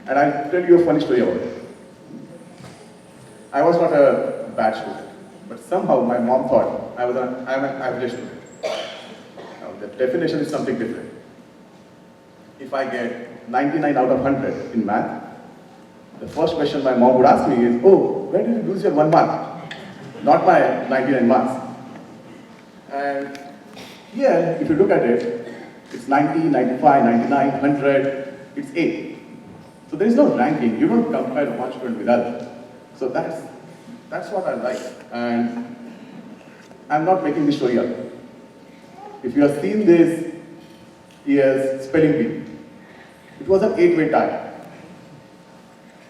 And I'll tell you a funny story about it. I was not a bad student, but somehow my mom thought I'm an average student. Now, the definition is something different. If I get 99 out of 100 in math, the first question my mom would ask me is, oh, where did you lose your 1 mark? Not my 99 marks. And here, if you look at it, it's 90, 95, 99, 100, it's 8. So there is no ranking. You don't compare one student with other. So that's what I like. And I'm not making this story up. If you have seen this year's spelling bee, it was an 8-way tie.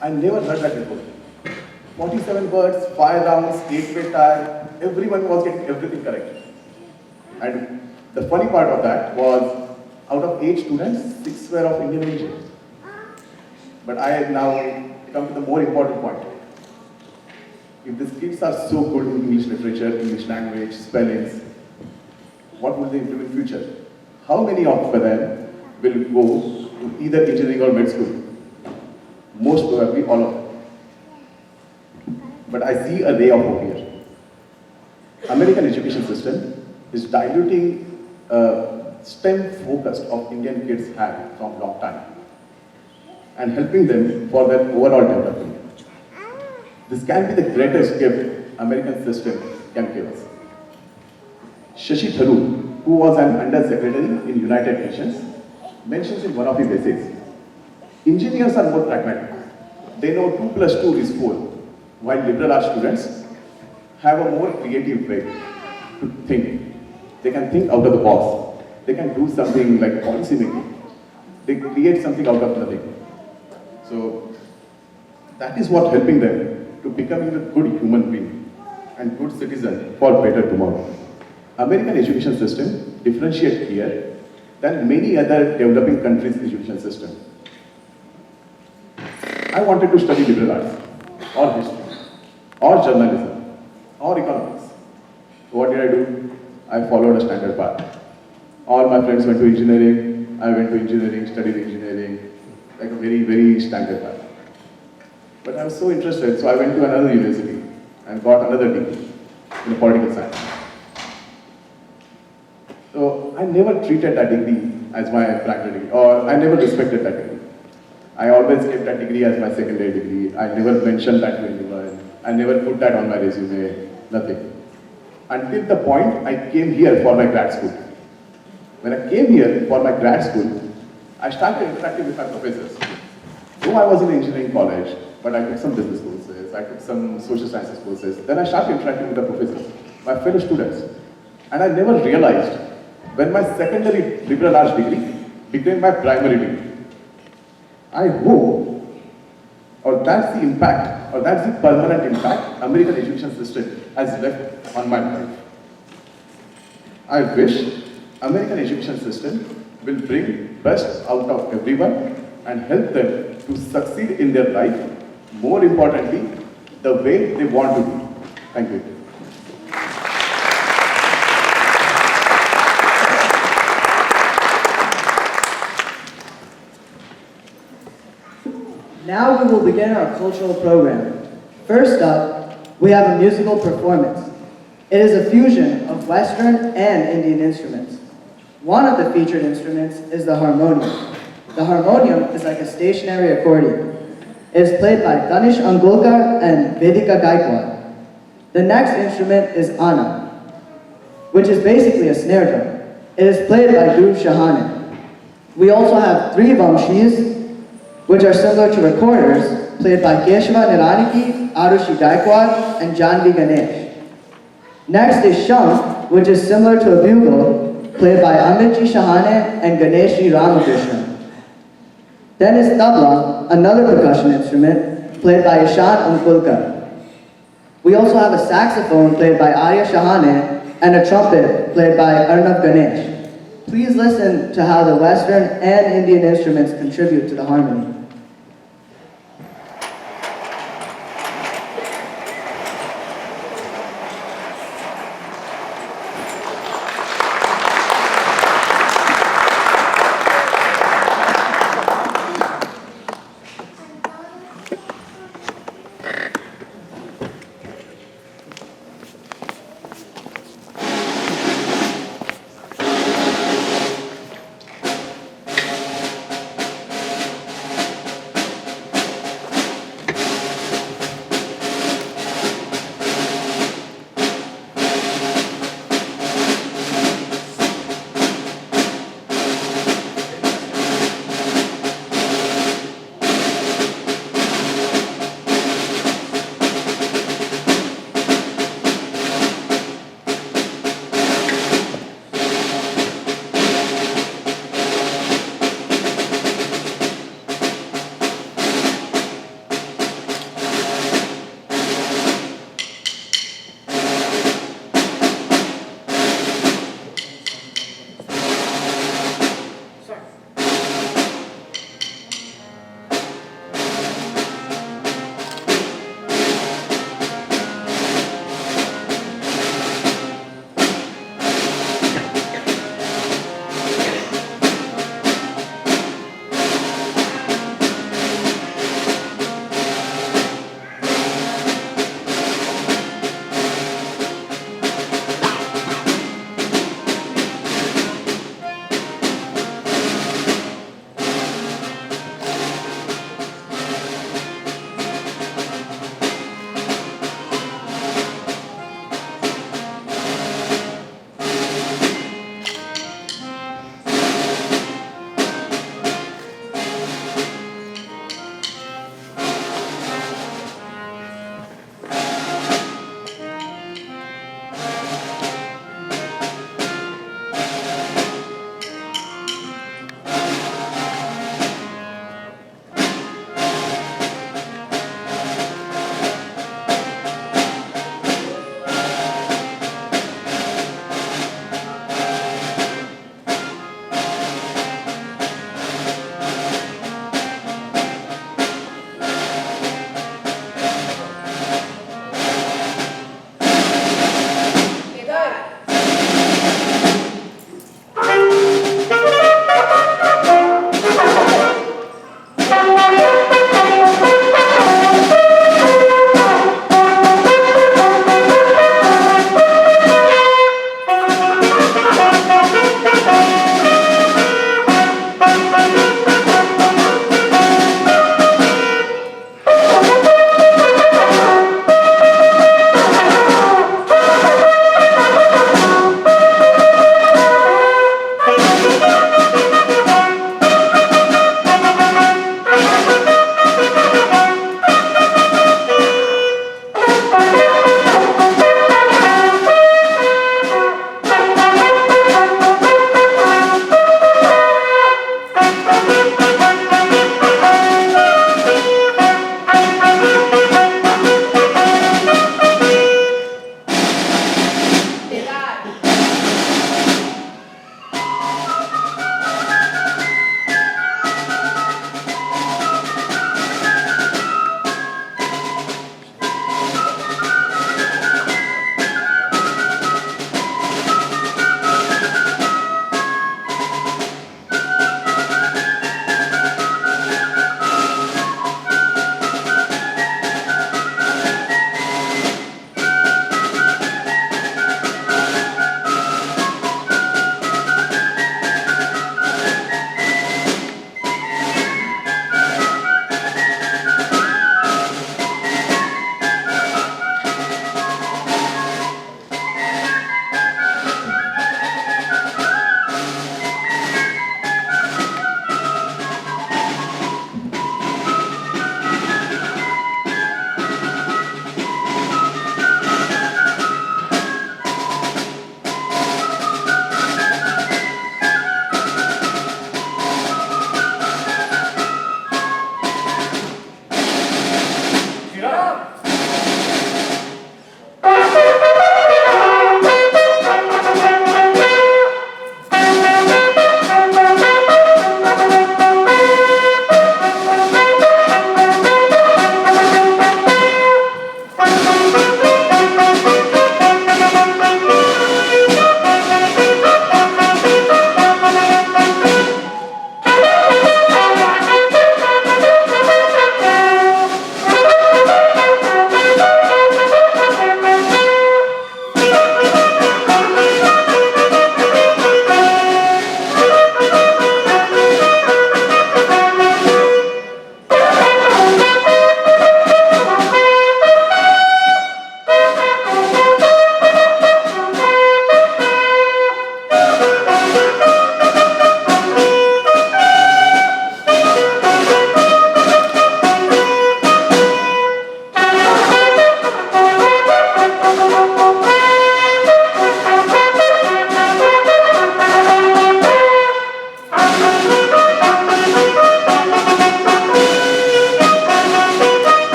I never heard that before. 47 words, 5 rounds, 8-way tie, everyone was getting everything correct. And the funny part of that was, out of 8 students, 6 were of Indian origin. But I now come to the more important point. If these kids are so good in English literature, English language, spellings, what will they do in future? How many of them will go to either engineering or med school? Most probably all of them. But I see a ray of hope here. American education system is diluting STEM focus of Indian kids have from long time and helping them for their overall development. This can be the greatest gift American system can give us. Shashi Tharoor, who was an undersecretary in United Nations, mentions in one of his essays, engineers are more pragmatic. They know 2 plus 2 is 4, while liberal arts students have a more creative way to think. They can think out of the box. They can do something like policy making. They create something out of nothing. So that is what helping them to becoming a good human being and good citizen for better tomorrow. American education system differentiates here than many other developing countries' education system. I wanted to study liberal arts, or history, or journalism, or economics. So what did I do? I followed a standard path. All my friends went to engineering, I went to engineering, studied engineering, like a very, very standard path. But I was so interested, so I went to another university and got another degree in political science. So I never treated that degree as my primary degree, or I never respected that degree. I always kept that degree as my secondary degree. I never mentioned that to anyone. I never put that on my resume, nothing. Until the point I came here for my grad school. When I came here for my grad school, I started interacting with my professors. Though I was in engineering college, but I took some business courses, I took some social sciences courses. Then I started interacting with the professors, my fellow students. And I never realized when my secondary liberal arts degree became my primary degree. I hope, or that's the impact, or that's the permanent impact American education system has left on my life. I wish American education system will bring best out of everyone and help them to succeed in their life, more importantly, the way they want to do. Thank you. Now we will begin our cultural program. First up, we have a musical performance. It is a fusion of Western and Indian instruments. One of the featured instruments is the harmonium. The harmonium is like a stationary accordion. It is played by Ganesh Angolkar and Vedika Gaikwad. The next instrument is Ana, which is basically a snare drum. It is played by Dhruv Shahane. We also have 3 vamshis, which are similar to recorders, played by Keshava Niraniki, Arushi Gaikwad, and Janvi Ganesh. Next is Shank, which is similar to a bugle, played by Amitji Shahane and Ganeshi Ramakrishna. Then is tabla, another percussion instrument, played by Ishan Ankulkar. We also have a saxophone played by Arya Shahane and a trumpet played by Arnav Ganesh. Please listen to how the Western and Indian instruments contribute to the harmony.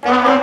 Thank